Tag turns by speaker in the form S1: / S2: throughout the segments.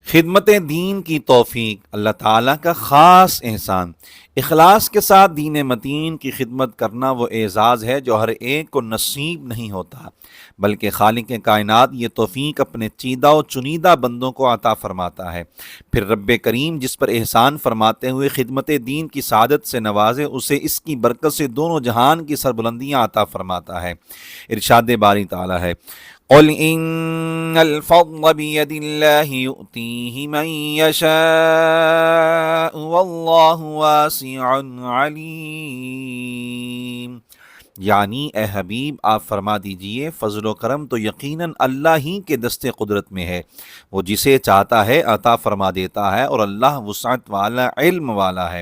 S1: خدمت دین کی توفیق اللہ تعالیٰ کا خاص احسان۔ اخلاص کے ساتھ دین متین کی خدمت کرنا وہ اعزاز ہے جو ہر ایک کو نصیب نہیں ہوتا، بلکہ خالق کائنات یہ توفیق اپنے چیدہ و چنیدہ بندوں کو عطا فرماتا ہے۔ پھر رب کریم جس پر احسان فرماتے ہوئے خدمت دین کی سعادت سے نوازے، اسے اس کی برکت سے دونوں جہان کی سربلندیاں عطا فرماتا ہے۔ ارشاد باری تعالیٰ ہے، قل ان الفضل بید اللہ یؤتیہ من یشاء واللہ واسع علیم۔ یعنی اے حبیب آپ فرما دیجئے فضل و کرم تو یقیناً اللہ ہی کے دست قدرت میں ہے، وہ جسے چاہتا ہے عطا فرما دیتا ہے، اور اللہ وسعت والا علم والا ہے۔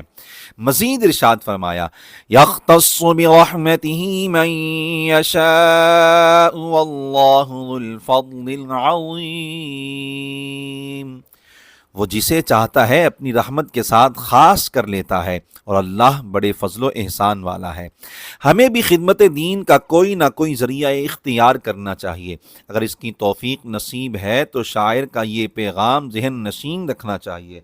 S1: مزید ارشاد فرمایا، یختص برحمتہ من یشاء واللہ ذو الفضل العظیم۔ وہ جسے چاہتا ہے اپنی رحمت کے ساتھ خاص کر لیتا ہے، اور اللہ بڑے فضل و احسان والا ہے۔ ہمیں بھی خدمت دین کا کوئی نہ کوئی ذریعہ اختیار کرنا چاہیے۔ اگر اس کی توفیق نصیب ہے تو شاعر کا یہ پیغام ذہن نشین رکھنا چاہیے،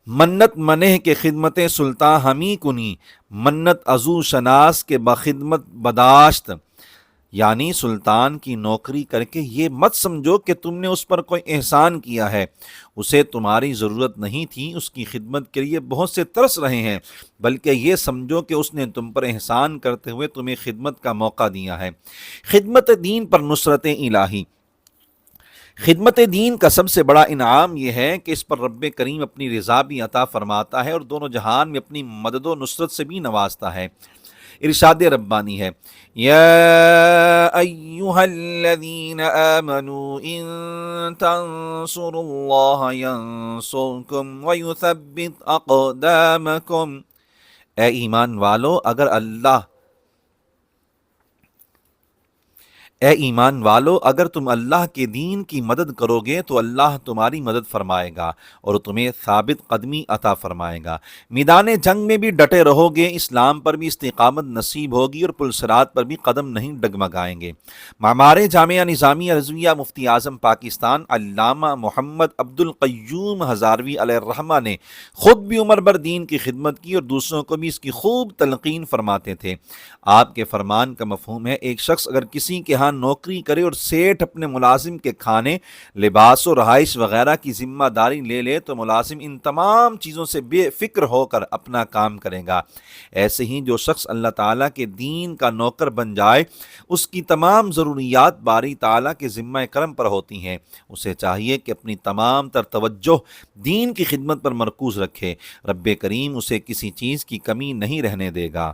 S1: منت منہ کے خدمت سلطان ہمی کنی، منت ازو شناس کے بخدمت بداشت۔ یعنی سلطان کی نوکری کر کے یہ مت سمجھو کہ تم نے اس پر کوئی احسان کیا ہے، اسے تمہاری ضرورت نہیں تھی، اس کی خدمت کے لیے بہت سے ترس رہے ہیں، بلکہ یہ سمجھو کہ اس نے تم پر احسان کرتے ہوئے تمہیں خدمت کا موقع دیا ہے۔ خدمت دین پر نصرت الہی۔ خدمت دین کا سب سے بڑا انعام یہ ہے کہ اس پر رب کریم اپنی رضا بھی عطا فرماتا ہے اور دونوں جہان میں اپنی مدد و نصرت سے بھی نوازتا ہے۔ ارشاد ربانی ہے، یا ایہا الذین آمنوا ان تنصروا اللہ ینصرکم ویثبت اقدامکم۔ اے ایمان والو اگر تم اللہ کے دین کی مدد کرو گے تو اللہ تمہاری مدد فرمائے گا اور تمہیں ثابت قدمی عطا فرمائے گا۔ میدان جنگ میں بھی ڈٹے رہو گے، اسلام پر بھی استقامت نصیب ہوگی اور پلصراط پر بھی قدم نہیں ڈگمگائیں گے۔ معمار جامعہ نظامیہ رضویہ مفتی اعظم پاکستان علامہ محمد عبد القیوم ہزاروی علیہ الرحمہ نے خود بھی عمر بھر دین کی خدمت کی اور دوسروں کو بھی اس کی خوب تلقین فرماتے تھے۔ آپ کے فرمان کا مفہوم ہے، ایک شخص اگر کسی کے ہاں نوکری کرے اور سیٹھ اپنے ملازم کے کھانے، لباس و رہائش وغیرہ کی ذمہ داری لے لے تو ملازم ان تمام چیزوں سے بے فکر ہو کر اپنا کام کرے گا۔ ایسے ہی جو شخص اللہ تعالیٰ کے دین کا نوکر بن جائے، اس کی تمام ضروریات باری تعالیٰ کے ذمہ کرم پر ہوتی ہیں۔ اسے چاہیے کہ اپنی تمام تر توجہ دین کی خدمت پر مرکوز رکھے، رب کریم اسے کسی چیز کی کمی نہیں رہنے دے گا۔